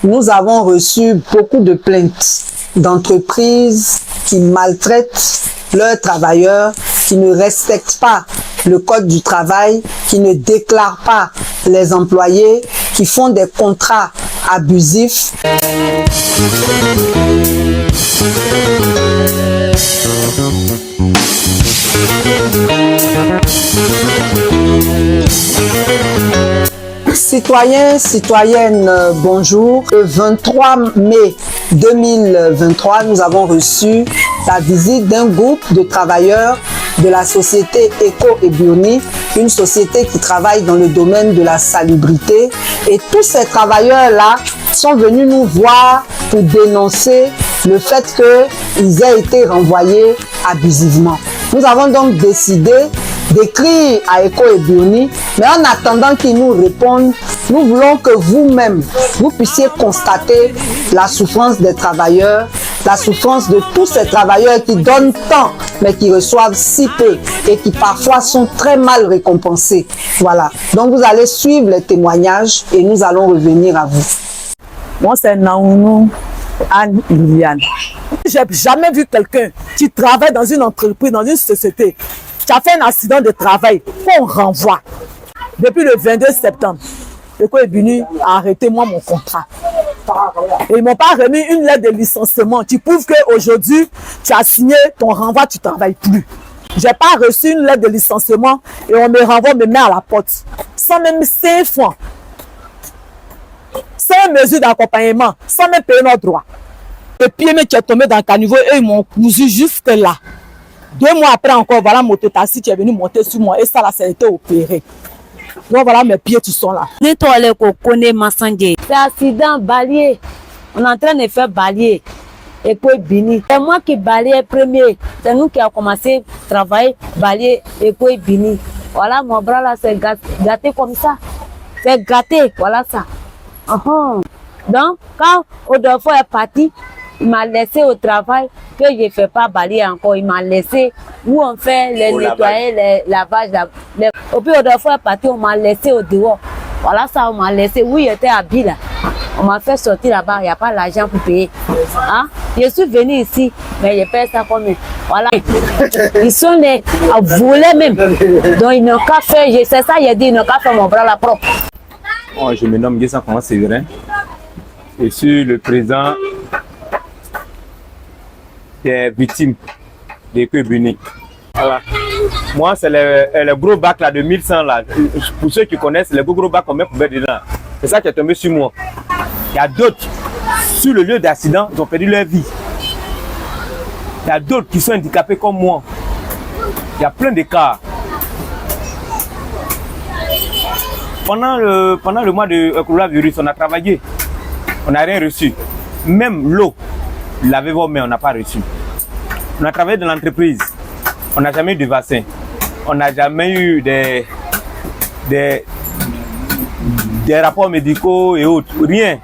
nous avons reçu beaucoup de plaintes d'entreprises qui maltraitent leurs travailleurs, qui ne respectent pas le code du travail, qui ne déclarent pas les employés, qui font des contrats abusifs. Citoyens, citoyennes, bonjour. Le 23 mai 2023, nous avons reçu la visite d'un groupe de travailleurs de la société Eco et Bioni, une société qui travaille dans le domaine de la salubrité. Et tous ces travailleurs-là sont venus nous voir pour dénoncer le fait qu'ils aient été renvoyés abusivement. Nous avons donc décidé d'écrire à Eco et Bioni, mais en attendant qu'ils nous répondent, nous voulons que vous-même, vous puissiez constater la souffrance des travailleurs, la souffrance de tous ces travailleurs qui donnent tant, mais qui reçoivent si peu et qui parfois sont très mal récompensés. Voilà. Donc vous allez suivre les témoignages et nous allons revenir à vous. Moi, c'est Naounou Anne Liliane. J'ai jamais vu quelqu'un qui travaille dans une entreprise, dans une société, qui a fait un accident de travail, qu'on renvoie. Depuis le 22 septembre, Eco est venu arrêter moi mon contrat. Et ils ne m'ont pas remis une lettre de licenciement qui prouve qu'aujourd'hui, tu as signé ton renvoi, tu ne travailles plus. Je n'ai pas reçu une lettre de licenciement et on me renvoie, me met à la porte. Sans même 5 francs. Sans mesure d'accompagnement, sans même payer nos droits. Le pied qui est tombé dans le caniveau, eux, ils m'ont cousu jusque là. 2 mois après encore, voilà mon taxi qui est venu monter sur moi et ça là, ça a été opéré. Donc voilà mes pieds qui sont là. C'est accident balayer. On est en train de faire balayer. Et puis Bini. C'est moi qui balayais premier. C'est nous qui avons commencé à travailler, balayer et puis Bini. Voilà mon bras là, c'est gâté comme ça. C'est gâté, voilà ça. Donc quand Odolfo est parti, il m'a laissé au travail que je ne fais pas balayer encore. Il m'a laissé où on fait les nettoyer, les lavages. Et puis Odolfo est parti, on m'a laissé au dehors. Voilà ça, on m'a laissé. Oui, j'étais à Bila. On m'a fait sortir là-bas, il n'y a pas l'argent pour payer. Hein? Je suis venu ici, mais je paye ça comme voilà. Ils sont les volés même. Donc ils n'ont qu'à faire, c'est ça, j'ai dit, ils n'ont qu'à faire mon bras là propre. Moi, je me nomme Guessant Comment Séverin. Je suis le président des victimes d'Eco et Bioni. Voilà. Moi, c'est le gros bac là, de 1100 là. Pour ceux qui connaissent, le gros bac qu'on met pour mettre dedans. C'est ça qui est tombé sur moi. Il y a d'autres, sur le lieu d'accident, ils ont perdu leur vie. Il y a d'autres qui sont handicapés comme moi. Il y a plein de cas. Pendant le mois de coronavirus, on a travaillé. On n'a rien reçu. Même l'eau, lavez vos mains, on n'a pas reçu. On a travaillé dans l'entreprise. On n'a jamais eu de vaccin. On n'a jamais eu des rapports médicaux et autres. Rien.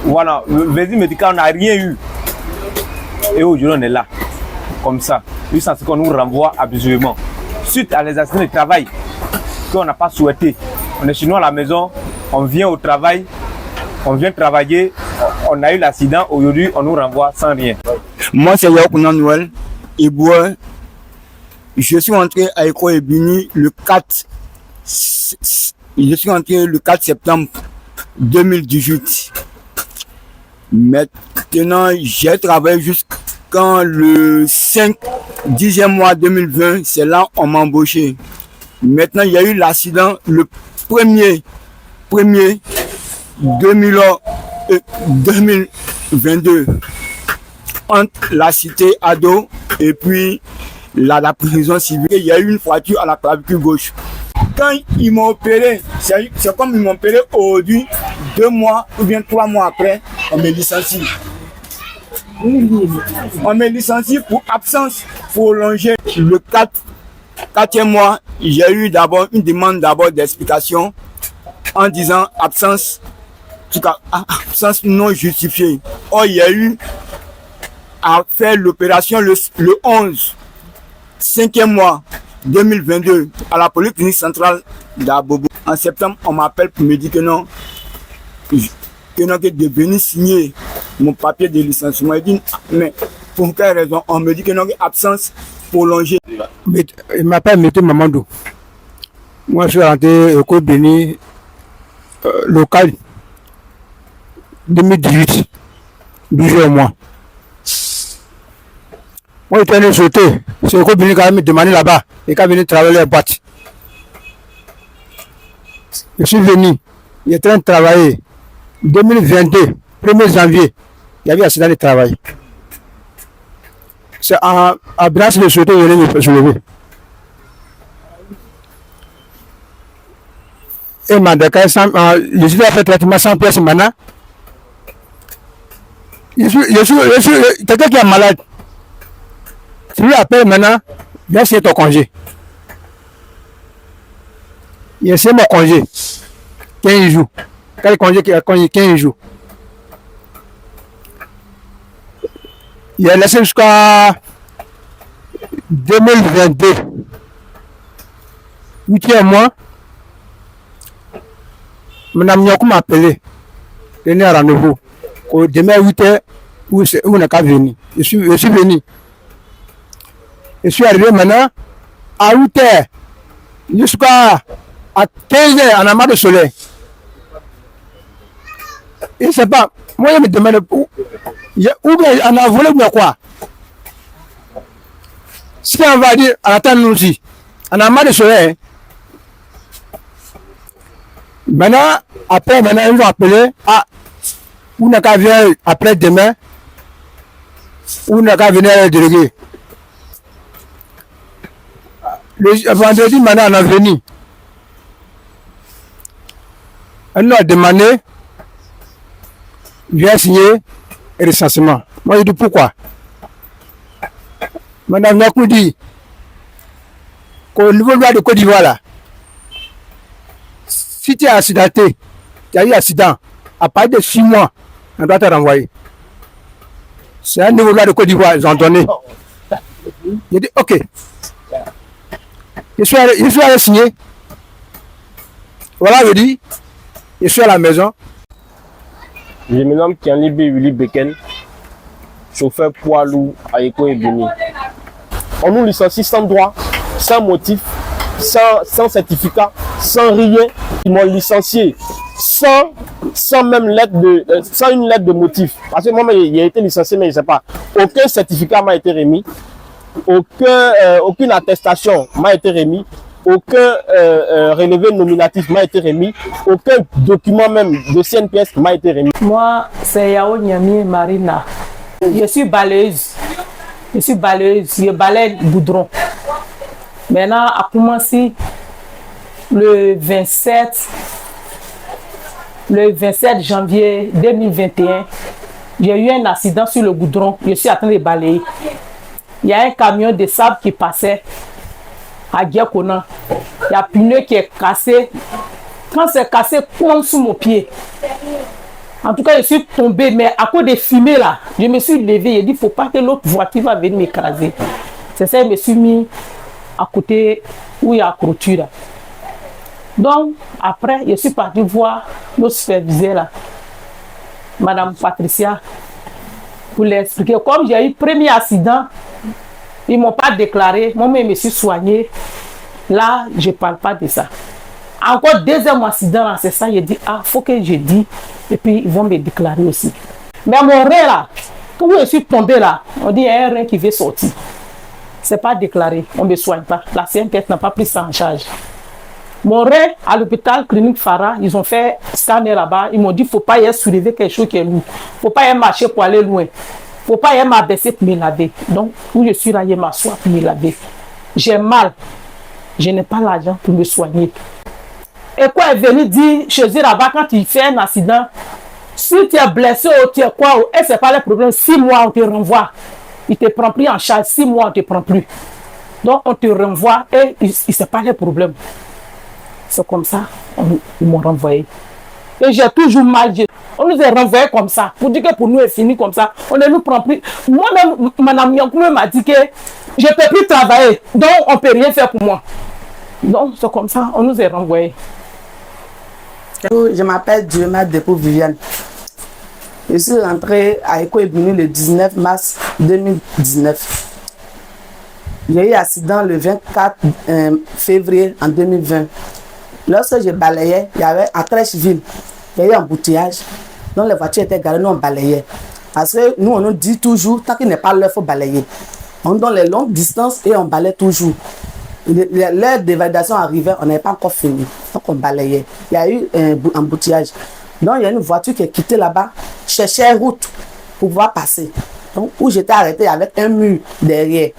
Voilà. Le visite médical, on n'a rien eu. Et aujourd'hui, on est là. Comme ça. Juste en ce qu'on nous renvoie abusivement. Suite à les accidents de travail qu'on n'a pas souhaité. On est chez nous à la maison. On vient au travail. On vient travailler. On a eu l'accident. Aujourd'hui, on nous renvoie sans rien. Moi, c'est Yaoukounan Noël. Iboua. Je suis entré à Eco et Bioni le 4 septembre 2018. Maintenant, j'ai travaillé jusqu'en le 10e mois 2020. C'est là qu'on m'a embauché. Maintenant, il y a eu l'accident le 1er 2022 entre la cité Ado et puis la prison civile. Il y a eu une fracture à la clavicule gauche. Quand ils m'ont opéré, c'est comme ils m'ont opéré aujourd'hui, 2 mois ou bien 3 mois après, on me licencie. On me licencie pour absence prolongée. Le 4e mois, j'ai eu d'abord une demande d'explication en disant absence non justifiée. Or, il y a eu à faire l'opération le 11, 5e mois 2022 à la polyclinique centrale d'Abobo. En septembre, on m'appelle pour me dire que non, que de venir signer mon papier de licenciement. Il dit, mais pour quelle raison? On me dit que non, absence prolongée. Il m'appelle M. Mamadou. Moi, je suis rentré au École Béni local 2018, 12 mois. Moi, j'étais allé sauter. C'est École Béni qui a me demandé là-bas et qui a venu travailler à la boîte. Je suis venu, il est en train de travailler. 2022, 1er janvier, il y avait accident de travail. C'est à Brasse de sauter, il venait me soulever. Et m'a déclaré, je suis fait traitement sans pièce maintenant. Je suis quelqu'un qui est malade. Tu lui appelles maintenant, viens signer ton congé. Il essaie mon congé, 15 jours. Quel congé qui a congé 15 jours? Il a laissé jusqu'à 2022. 8e mois. Madame Nyokou m'a appelé. Donné un rendez-vous. Demain 8h, où n'a qu'à venir. Je suis venu. Je suis arrivé maintenant à 8h jusqu'à 15h en amas de soleil. Je ne sais pas. Moi, je me demande où bien on a volé ou quoi. Si on va dire, attends-nous aussi. On a marre de soleil. Maintenant, après, ils vont appeler. Ah, on n'a qu'à venir après demain. On n'a qu'à venir le délégué. Le vendredi, maintenant, on a venu. On nous a demandé. Viens signer un recensement. Moi, je dis pourquoi. Madame Nakou dit qu'au niveau de la Côte d'Ivoire, là, si tu es accidenté, tu as eu un accident, à partir de 6 mois, on doit te renvoyer. C'est un niveau de la Côte d'Ivoire, ils ont donné. J'ai dit, ok. Je suis allé signer. Voilà, je dis, je suis à la maison. Je me nomme Kianlibe Willy Beken, chauffeur poids lourd à Éco et Béni. On nous licencie sans droit, sans motif, sans certificat, sans rien. Ils m'ont licencié sans même sans une lettre de motif. Parce que moi, il a été licencié, mais je ne sais pas. Aucun certificat m'a été remis, aucune attestation m'a été remis. Aucun relevé nominatif m'a été remis, aucun document même de CNPS m'a été remis. Moi, c'est Yao Nyami Marina. Je suis balayeuse. Je balaye goudron. Maintenant, a commencé le 27 janvier 2021. J'ai eu un accident sur le goudron. Je suis en train de balayer. Il y a un camion de sable qui passait à Giakona. Il y a un pneu qui est cassé. Quand c'est cassé, comme sous mon pied. En tout cas, je suis tombé, mais à cause des fumées là, je me suis levé. J'ai dit, il ne faut pas que l'autre voiture va venir m'écraser. C'est ça, je me suis mis à côté où il y a la clôture. Donc, après, je suis parti voir le superviseur là, Madame Patricia, pour l'expliquer. Comme j'ai eu le premier accident, ils ne m'ont pas déclaré. Moi, je me suis soigné. Là, je ne parle pas de ça. Encore deuxième accident, c'est ça. Je dis, ah, il faut que je dise. Et puis, ils vont me déclarer aussi. Mais mon rein là, quand je suis tombé là, on dit, il y a un rein qui veut sortir. Ce n'est pas déclaré. On ne me soigne pas. La CNPS n'a pas pris ça en charge. Mon rein, à l'hôpital clinique Farah, ils ont fait scanner là-bas. Ils m'ont dit, il ne faut pas y soulever quelque chose qui est lourd. Il ne faut pas y marcher pour aller loin. Il ne faut pas y m'abaisser pour me laver. Donc, où je suis là, je m'assois pour me laver. J'ai mal. Je n'ai pas l'argent pour me soigner. Et quoi est venu dire chez eux là-bas quand il fait un accident, si tu es blessé ou tu es quoi, et ce n'est pas le problème, 6 mois on te renvoie. Il ne te prend plus en charge, 6 mois on ne te prend plus. Donc on te renvoie et ce n'est pas le problème. C'est comme ça, ils m'ont renvoyé. Et j'ai toujours mal. On nous a renvoyés comme ça. Pour dire que pour nous, c'est fini comme ça. On ne nous prend plus. Moi-même, Mme Nyankou m'a dit que je ne peux plus travailler. Donc, on ne peut rien faire pour moi. Donc, c'est comme ça. On nous a renvoyés. Je m'appelle Dieu Depo Viviane. Je suis rentré à Eko Ebini le 19 mars 2019. J'ai eu un accident le 24 février en 2020. Lorsque je balayais, il y avait à Trècheville, il y a eu un embouteillage. Donc les voitures étaient garées, nous on balayait. Parce que nous on nous dit toujours, tant qu'il n'est pas l'heure, il faut balayer. On donne les longues distances et on balaye toujours. L'heure d'évaluation arrivait, on n'avait pas encore fini. Donc on balayait. Il y a eu un embouteillage. Donc il y a une voiture qui est quittée là-bas, cherchait route pour pouvoir passer. Donc où j'étais arrêté avec un mur derrière.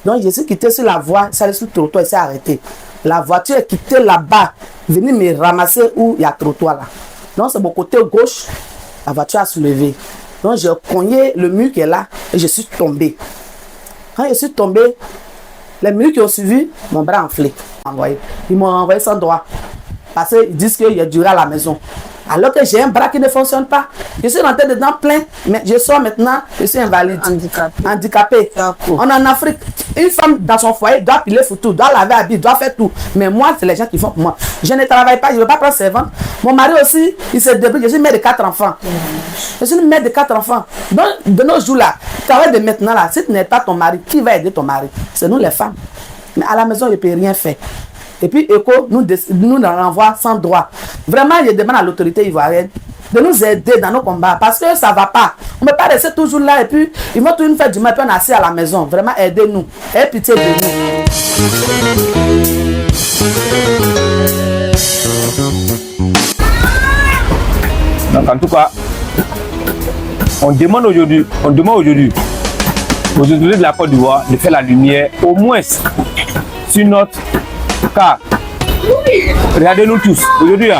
Donc je suis quitté sur la voie, ça sur le trottoir, il s'est arrêté. La voiture est quittée là-bas, venue me ramasser où il y a trottoir là. Donc c'est mon côté gauche, la voiture a soulevé. Donc j'ai cogné le mur qui est là et je suis tombé. Quand je suis tombé, les minutes qui ont suivi, mon bras enflé. Ils m'ont envoyé sans droit. Parce qu'ils disent qu'il y a duré à la maison. Alors que j'ai un bras qui ne fonctionne pas. Je suis rentré dedans plein, mais je sors maintenant, je suis invalide. Handicapé. On est en Afrique. Une femme dans son foyer doit piler pour tout, doit laver habiller, doit faire tout. Mais moi, c'est les gens qui font pour moi. Je ne travaille pas, je ne veux pas prendre servante. Mon mari aussi, il se débrouille. Je suis mère de 4 enfants. Je suis une mère de 4 enfants. Donc, de nos jours-là, tu travailles de maintenant là, si tu n'es pas ton mari, qui va aider ton mari? C'est nous les femmes. Mais à la maison, je ne peux rien faire. Et puis, ECHO nous renvoie sans droit. Vraiment, je demande à l'autorité ivoirienne de nous aider dans nos combats parce que ça ne va pas. On ne peut pas rester toujours là et puis ils vont tout nous faire du mal et puis on est assis à la maison. Vraiment, aidez-nous. Ayez pitié de nous. Donc, en tout cas, on demande aujourd'hui aux autorités de la Côte d'Ivoire de faire la lumière au moins sur notre cas. Regardez-nous tous. Aujourd'hui,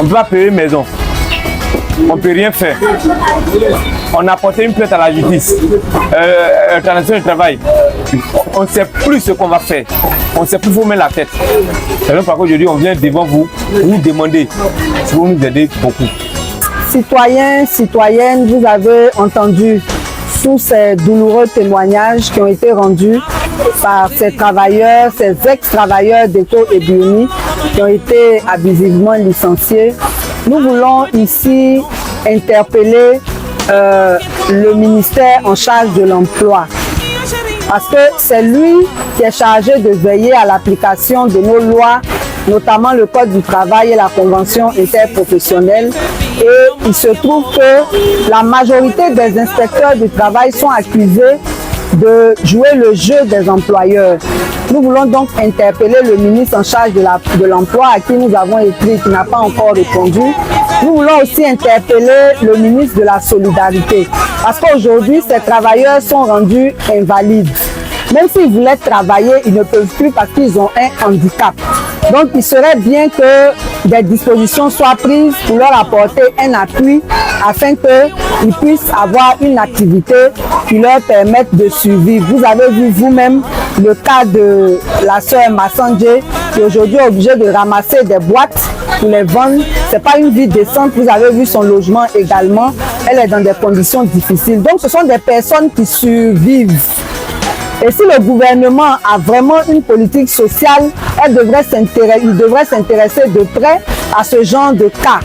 on ne peut pas payer une maison. On ne peut rien faire. On a porté une plainte à la justice, internationale du travail. On ne sait plus ce qu'on va faire. On ne sait plus où mettre la tête. C'est donc pourquoi aujourd'hui on vient devant vous pour vous demander si vous nous aidez beaucoup. Citoyens, citoyennes, vous avez entendu tous ces douloureux témoignages qui ont été rendus par ces travailleurs, ces ex-travailleurs d'Eko Ebini qui ont été abusivement licenciés. Nous voulons ici interpeller le ministère en charge de l'emploi parce que c'est lui qui est chargé de veiller à l'application de nos lois, notamment le Code du travail et la Convention interprofessionnelle. Et il se trouve que la majorité des inspecteurs du travail sont accusés de jouer le jeu des employeurs. Nous voulons donc interpeller le ministre en charge de l'emploi à qui nous avons écrit, qui n'a pas encore répondu. Nous voulons aussi interpeller le ministre de la Solidarité parce qu'aujourd'hui, ces travailleurs sont rendus invalides. Même s'ils voulaient travailler, ils ne peuvent plus parce qu'ils ont un handicap. Donc, il serait bien que des dispositions soient prises pour leur apporter un appui afin qu'ils puissent avoir une activité qui leur permette de survivre. Vous avez vu vous-même le cas de la sœur Massandje qui aujourd'hui est obligée de ramasser des boîtes pour les vendre. Ce n'est pas une vie décente. Vous avez vu son logement également. Elle est dans des conditions difficiles. Donc, ce sont des personnes qui survivent. Et si le gouvernement a vraiment une politique sociale, il devrait s'intéresser de près à ce genre de cas.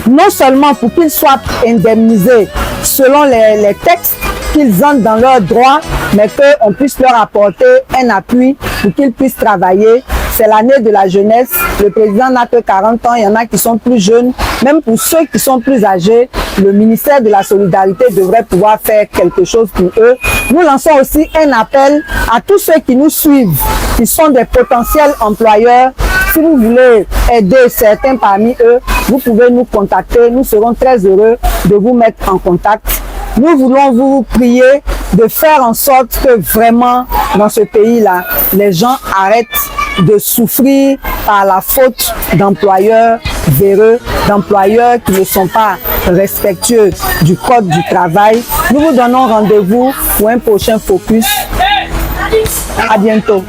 Non seulement pour qu'ils soient indemnisés selon les textes, qu'ils entrent dans leurs droits, mais qu'on puisse leur apporter un appui pour qu'ils puissent travailler. C'est l'année de la jeunesse. Le président n'a que 40 ans, il y en a qui sont plus jeunes. Même pour ceux qui sont plus âgés, le ministère de la Solidarité devrait pouvoir faire quelque chose pour eux. Nous lançons aussi un appel à tous ceux qui nous suivent, qui sont des potentiels employeurs. Si vous voulez aider certains parmi eux, vous pouvez nous contacter. Nous serons très heureux de vous mettre en contact. Nous voulons vous prier de faire en sorte que vraiment, dans ce pays-là, les gens arrêtent de souffrir par la faute d'employeurs véreux, d'employeurs qui ne sont pas respectueux du Code du travail. Nous vous donnons rendez-vous pour un prochain focus. À bientôt.